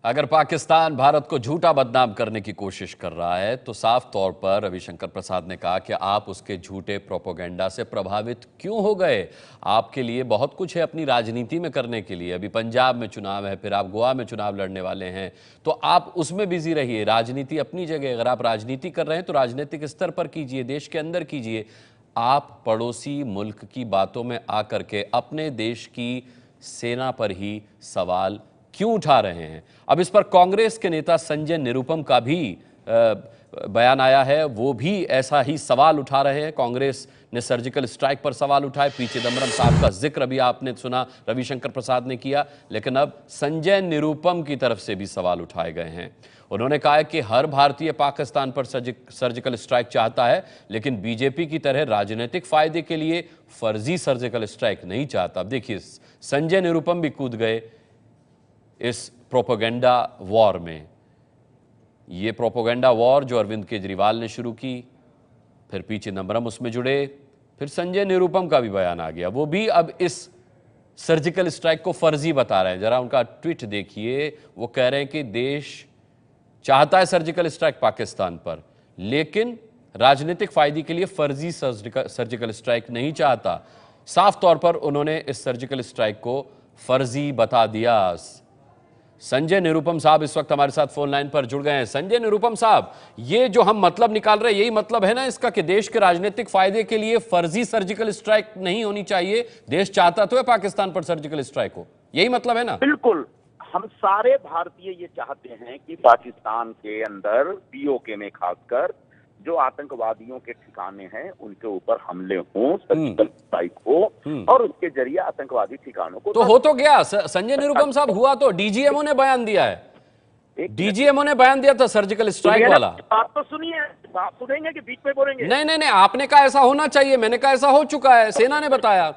अगर पाकिस्तान भारत को झूठा बदनाम करने की कोशिश कर रहा है तो साफ तौर पर रविशंकर प्रसाद ने कहा कि आप उसके झूठे प्रोपेगेंडा से प्रभावित क्यों हो गए। आपके लिए बहुत कुछ है अपनी राजनीति में करने के लिए। अभी पंजाब में चुनाव है, फिर आप गोवा में चुनाव लड़ने वाले हैं, तो आप उसमें बिजी रहिए। राजनीति अपनी जगह, अगर आप राजनीति कर रहे हैं तो राजनीतिक स्तर पर कीजिए, देश के अंदर कीजिए। आप पड़ोसी मुल्क की बातों में आकर के अपने देश की सेना पर ही सवाल क्यों उठा रहे हैं। अब इस पर कांग्रेस के नेता संजय निरुपम का भी बयान आया है, वो भी ऐसा ही सवाल उठा रहे हैं। कांग्रेस ने सर्जिकल स्ट्राइक पर सवाल उठाए। पी चिदंबरम साहब का जिक्र अभी आपने सुना, रविशंकर प्रसाद ने किया, लेकिन अब संजय निरुपम की तरफ से भी सवाल उठाए गए हैं। उन्होंने कहा है कि हर भारतीय पाकिस्तान पर सर्जिकल स्ट्राइक चाहता है, लेकिन बीजेपी की तरह राजनीतिक फायदे के लिए फर्जी सर्जिकल स्ट्राइक नहीं चाहता। अब देखिए, संजय निरुपम भी कूद गए इस प्रोपेगेंडा वॉर में। ये प्रोपेगेंडा वॉर जो अरविंद केजरीवाल ने शुरू की, फिर पी चिदंबरम उसमें जुड़े, फिर संजय निरुपम का भी बयान आ गया। वो भी अब इस सर्जिकल स्ट्राइक को फर्जी बता रहे हैं। जरा उनका ट्वीट देखिए। वो कह रहे हैं कि देश चाहता है सर्जिकल स्ट्राइक पाकिस्तान पर, लेकिन राजनीतिक फायदे के लिए फर्जी सर्जिकल स्ट्राइक नहीं चाहता। साफ तौर पर उन्होंने इस सर्जिकल स्ट्राइक को फर्जी बता दिया। संजय निरुपम साहब इस वक्त हमारे साथ फोन लाइन पर जुड़ गए हैं। संजय निरुपम साहब, ये जो हम मतलब निकाल रहे हैं, यही मतलब है ना इसका कि देश के राजनीतिक फायदे के लिए फर्जी सर्जिकल स्ट्राइक नहीं होनी चाहिए। देश चाहता तो है पाकिस्तान पर सर्जिकल स्ट्राइक हो, यही मतलब है ना? बिल्कुल, हम सारे भारतीय ये चाहते हैं कि पाकिस्तान के अंदर पीओके में खासकर जो आतंकवादियों के ठिकाने हैं उनके ऊपर हमले हों, सर्जिकल स्ट्राइक हो और उसके जरिए आतंकवादी ठिकानों को। तो हो तो गया संजय निरुपम साहब, हुआ तो। डीजीएमओ ने बयान दिया है, डीजीएमओ ने बयान दिया था सर्जिकल स्ट्राइक वाला। बात तो सुनिए, बात सुनेंगे कि बीच में बोलेंगे? नहीं नहीं नहीं, आपने कहा ऐसा होना चाहिए, मैंने कहा ऐसा हो चुका है, सेना ने बताया।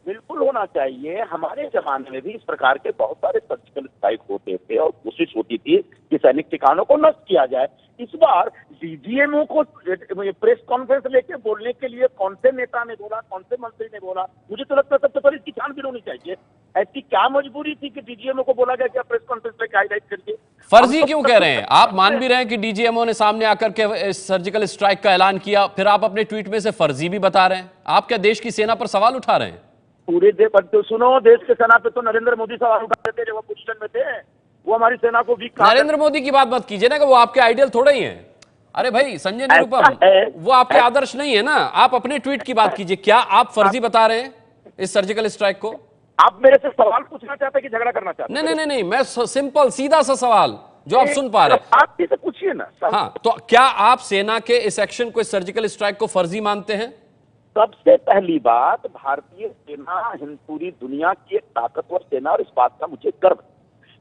बिल्कुल होना चाहिए। हमारे जमाने में भी इस प्रकार के बहुत सारे सर्जिकल स्ट्राइक होते थे और कोशिश होती थी कि सैनिक ठिकानों को नष्ट किया जाए। इस बार डीजीएमओ को प्रेस कॉन्फ्रेंस लेके बोलने के लिए कौन से नेता ने बोला, कौन से मंत्री ने बोला? मुझे तो लगता है सबसे पहले इसकी छानबीन होनी चाहिए। ऐसी क्या मजबूरी थी कि डीजीएमओ को बोला गया कि आप प्रेस कॉन्फ्रेंस लेके हाईलाइट करिए? फर्जी क्यों कह रहे हैं? आप मान भी रहे हैं कि डीजीएमओ ने सामने आकर के सर्जिकल स्ट्राइक का ऐलान किया, फिर आप अपने ट्वीट में से फर्जी भी बता रहे हैं। आप क्या देश की सेना पर सवाल उठा रहे हैं? पूरे देश पर सुनो, देश के सेना पे तो नरेंद्र मोदी सवाल उठाते थे जब वो पोजीशन में थे। वो हमारी सेना को वीक कहा। नरेंद्र मोदी की बात मत कीजिए ना, कि वो आपके आइडियल थोड़े ही हैं। अरे भाई संजय निरुपम, वो आपके आदर्श नहीं है ना। आप अपने ट्वीट की बात कीजिए। क्या आप फर्जी बता रहे हैं इस सर्जिकल स्ट्राइक को? आप मेरे से सवाल पूछना चाहते हैं कि झगड़ा करना चाहते हैं? नहीं नहीं नहीं, मैं सिंपल सीधा सा सवाल जो आप सुन पा रहे हैं। आप भी तो पूछिए ना। हाँ, तो क्या आप सेना के इस एक्शन को, इस सर्जिकल स्ट्राइक को फर्जी मानते हैं? सबसे पहली बात, भारतीय सेना पूरी दुनिया की एक ताकतवर सेना और इस बात का मुझे गर्व है।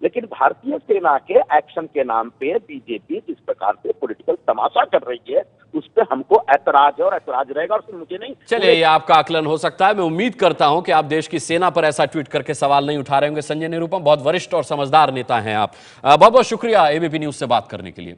लेकिन भारतीय सेना के एक्शन के नाम पे बीजेपी जिस प्रकार से पॉलिटिकल तमाशा कर रही है, उस पे हमको ऐतराज है और ऐतराज रहेगा। और मुझे नहीं, चलिए, ये आपका आकलन हो सकता है। मैं उम्मीद करता हूं कि आप देश की सेना पर ऐसा ट्वीट करके सवाल नहीं उठा रहे होंगे। संजय निरुपम बहुत वरिष्ठ और समझदार नेता हैं आप। बहुत बहुत शुक्रिया एबीपी न्यूज से बात करने के लिए।